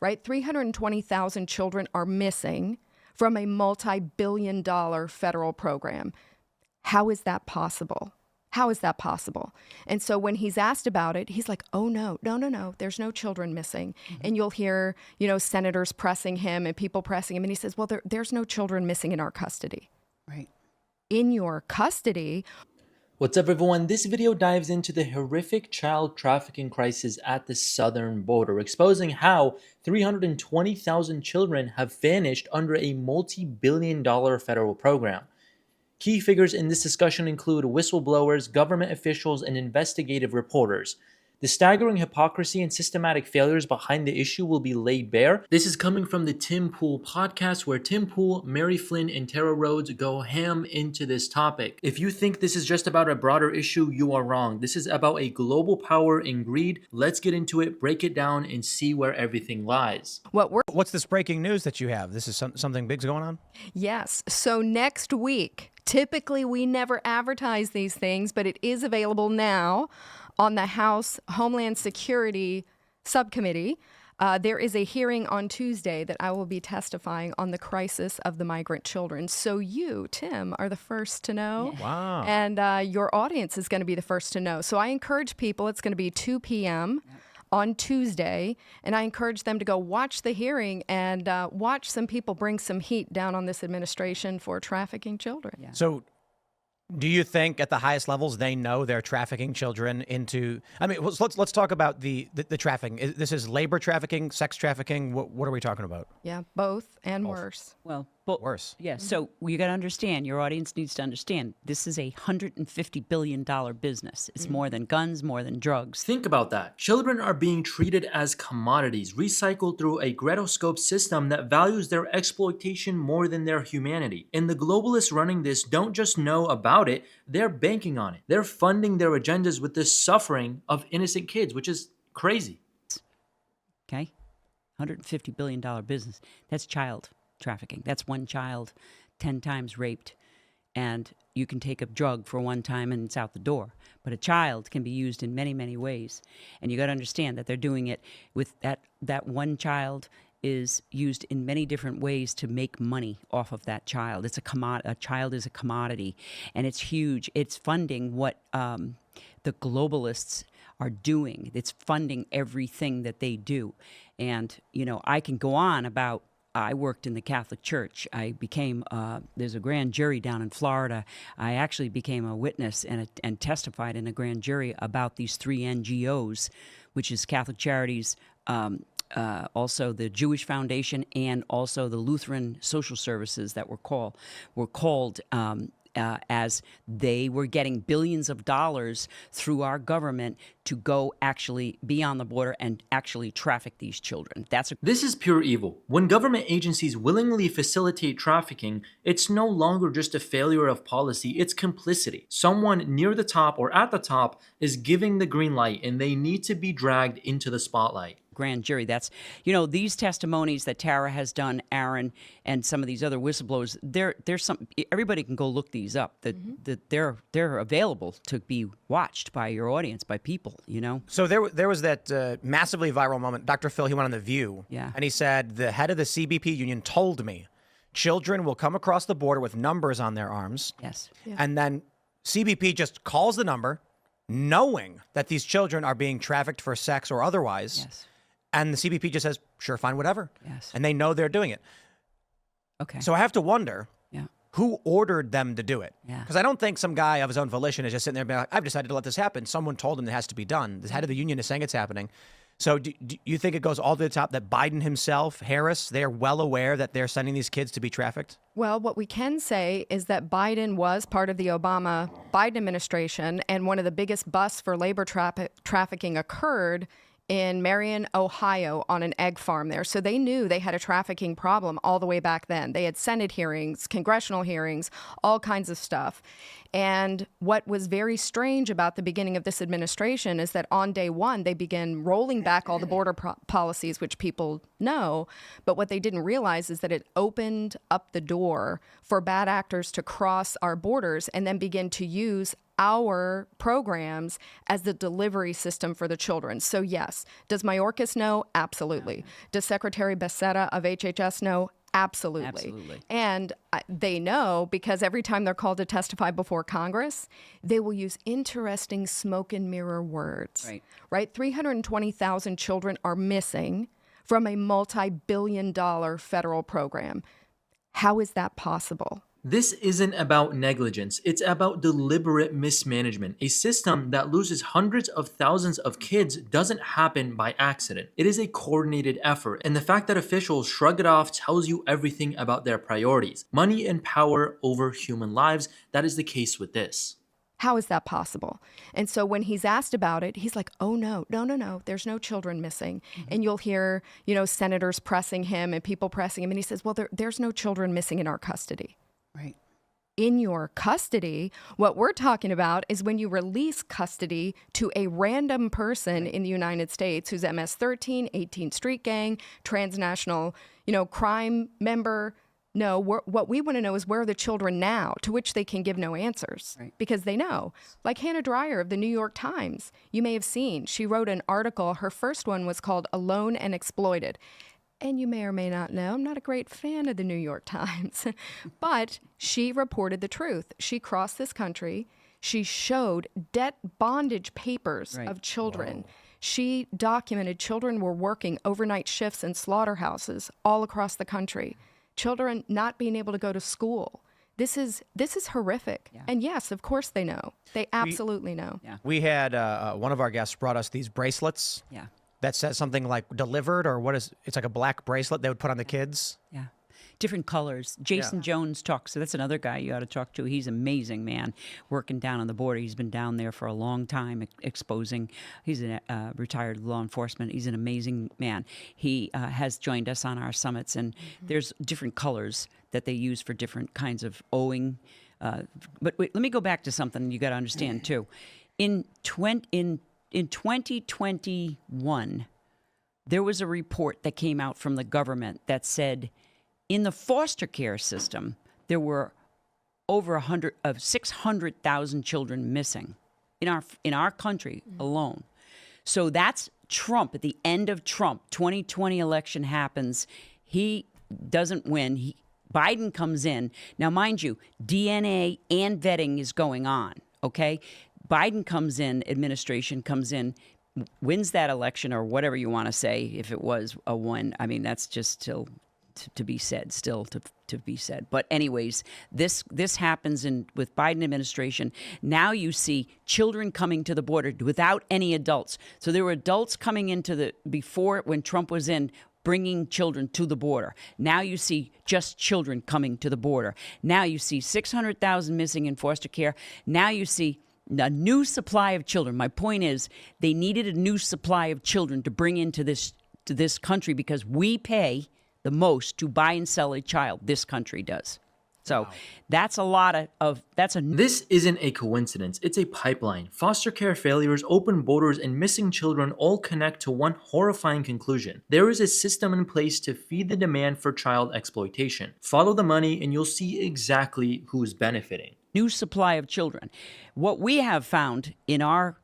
right? 320,000 children are missing from a multi-billion-dollar federal program. How is that possible? How is that possible? And so when he's asked about it, he's like, oh, no, there's no children missing. Mm-hmm. And you'll hear, senators pressing him and people pressing him. And he says, well, there's no children missing in our custody. Right. In your custody. What's up, everyone? This video dives into the horrific child trafficking crisis at the southern border, exposing how 320,000 children have vanished under a multi-billion-dollar federal program. Key figures in this discussion include whistleblowers, government officials, and investigative reporters. The staggering hypocrisy and systematic failures behind the issue will be laid bare. This is coming from the Tim Pool podcast, where Tim Pool, Mary Flynn, and Tara Rhodes go ham into this topic. If you think this is just about a broader issue, you are wrong. This is about a global power and greed. Let's get into it, break it down, and see where everything lies. What's this breaking news that you have? This is something big's going on? Yes. So next week, typically we never advertise these things, but it is available now on the House Homeland Security Subcommittee. There is a hearing on Tuesday that I will be testifying on the crisis of the migrant children. So you, Tim, are the first to know. Wow. And your audience is going to be the first to know. So I encourage people, it's going to be 2 p.m. on Tuesday, and I encourage them to go watch the hearing and watch some people bring some heat down on this administration for trafficking children. Yeah. So do you think at the highest levels they know they're trafficking children into? I mean, let's talk about the trafficking. This is labor trafficking, sex trafficking. What are we talking about? Yeah, both and worse. Well, worse. Yeah. So you got to understand. Your audience needs to understand. This is a $150 billion business. It's more than guns, more than drugs. Think about that. Children are being treated as commodities, recycled through a gretoscope system that values their exploitation more than their humanity. And the globalists running this don't just know about it, they're banking on it. They're funding their agendas with the suffering of innocent kids, which is crazy. Okay? $150 billion business. That's child trafficking. That's one child 10 times raped, and you can take a drug for one time and it's out the door. But a child can be used in many, many ways. And you got to understand that they're doing it with that one child is used in many different ways to make money off of that child. It's a child is a commodity, and it's huge. It's funding what the globalists are doing. It's funding everything that they do. And, I can go on about, I worked in the Catholic Church. I became, there's a grand jury down in Florida. I actually became a witness and testified in a grand jury about these 3 NGOs, which is Catholic Charities, also the Jewish Foundation, and also the Lutheran Social Services that were called as they were getting billions of dollars through our government to go actually be on the border and actually traffic these children. This is pure evil. When government agencies willingly facilitate trafficking, it's no longer just a failure of policy, it's complicity. Someone near the top or at the top is giving the green light, and they need to be dragged into the spotlight. Grand jury. That's, these testimonies that Tara has done, Aaron, and some of these other whistleblowers, there's some, everybody can go look these up, that they're available to be watched by your audience, by people, So there was that massively viral moment. Dr. Phil, he went on The View, Yeah. and he said, the head of the CBP union told me children will come across the border with numbers on their arms. Yes. Yeah. And then CBP just calls the number, knowing that these children are being trafficked for sex or otherwise. Yes. And the CBP just says, sure, fine, whatever. Yes. And they know they're doing it. Okay. So I have to wonder, Yeah. who ordered them to do it? Yeah. Because I don't think some guy of his own volition is just sitting there being like, I've decided to let this happen. Someone told him it has to be done. The head of the union is saying it's happening. So do you think it goes all to the top that Biden himself, Harris, they're well aware that they're sending these kids to be trafficked? Well, what we can say is that Biden was part of the Obama-Biden administration, and one of the biggest busts for labor trafficking occurred in Marion, Ohio, on an egg farm there. So they knew they had a trafficking problem all the way back then. They had Senate hearings, congressional hearings, all kinds of stuff. And what was very strange about the beginning of this administration is that on day one, they began rolling back all the border policies, which people know. But what they didn't realize is that it opened up the door for bad actors to cross our borders and then begin to use our programs as the delivery system for the children. So yes, does Mayorkas know? Absolutely. Does Secretary Becerra of HHS know? Absolutely. Absolutely. And they know because every time they're called to testify before Congress, they will use interesting smoke and mirror words. Right? 320,000 children are missing from a multi-billion-dollar federal program. How is that possible? This isn't about negligence, it's about deliberate mismanagement. A system that loses hundreds of thousands of kids doesn't happen by accident. It is a coordinated effort, and the fact that officials shrug it off tells you everything about their priorities. Money and power over human lives, that is the case with this. How is that possible? And so when he's asked about it, he's like, oh, no, there's no children missing. And you'll hear, senators pressing him and people pressing him. And he says, well, there's no children missing in our custody. Right. In your custody, what we're talking about is when you release custody to a random person in the United States who's MS-13, 18th Street Gang, transnational, crime member. No, what we want to know is where are the children now, to which they can give no answers because they know. Like Hannah Dreier of the New York Times, you may have seen, she wrote an article. Her first one was called Alone and Exploited. And you may or may not know, I'm not a great fan of the New York Times, but she reported the truth. She crossed this country. She showed debt bondage papers of children. Whoa. She documented children were working overnight shifts in slaughterhouses all across the country. Children not being able to go to school. This is horrific. Yeah. And yes, of course they know. They absolutely know. Yeah. We had one of our guests brought us these bracelets. Yeah. That says something like delivered, or it's like a black bracelet they would put on the kids. Yeah. Different colors. Jason Jones talks. So that's another guy you ought to talk to. He's an amazing man working down on the border. He's been down there for a long time exposing. He's a retired law enforcement. He's an amazing man. He has joined us on our summits, and there's different colors that they use for different kinds of owing. But wait, let me go back to something you got to understand, too. In 2021, there was a report that came out from the government that said in the foster care system, there were over 600,000 children missing in our country alone. So that's Trump. At the end of Trump, 2020 election happens. He doesn't win. Biden comes in. Now, mind you, DNA and vetting is going on, okay? Biden comes in, administration comes in, wins that election or whatever you want to say, if it was a win. I mean, that's just still to be said, to be said. But anyways, this happens with Biden administration. Now you see children coming to the border without any adults. So there were adults coming into before when Trump was in, bringing children to the border. Now you see just children coming to the border. Now you see 600,000 missing in foster care. Now you see a new supply of children. My point is they needed a new supply of children to bring into this country because we pay the most to buy and sell a child. This country does. So that's a lot of This isn't a coincidence. It's a pipeline. Foster care failures, open borders, and missing children all connect to one horrifying conclusion. There is a system in place to feed the demand for child exploitation. Follow the money and you'll see exactly who's benefiting. New supply of children. What we have found in our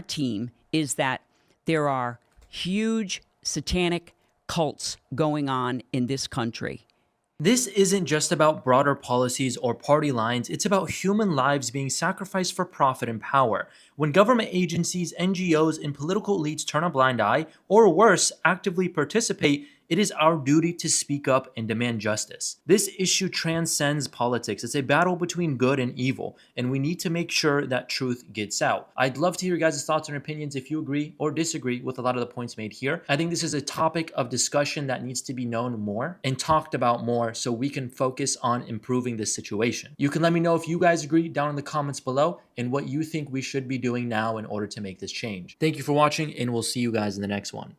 team is that there are huge satanic cults going on in this country. This isn't just about broader policies or party lines, it's about human lives being sacrificed for profit and power. When government agencies, NGOs, and political elites turn a blind eye, or worse, actively participate, it is our duty to speak up and demand justice. This issue transcends politics. It's a battle between good and evil, and we need to make sure that truth gets out. I'd love to hear your guys' thoughts and opinions if you agree or disagree with a lot of the points made here. I think this is a topic of discussion that needs to be known more and talked about more so we can focus on improving this situation. You can let me know if you guys agree down in the comments below and what you think we should be doing now in order to make this change. Thank you for watching, and we'll see you guys in the next one.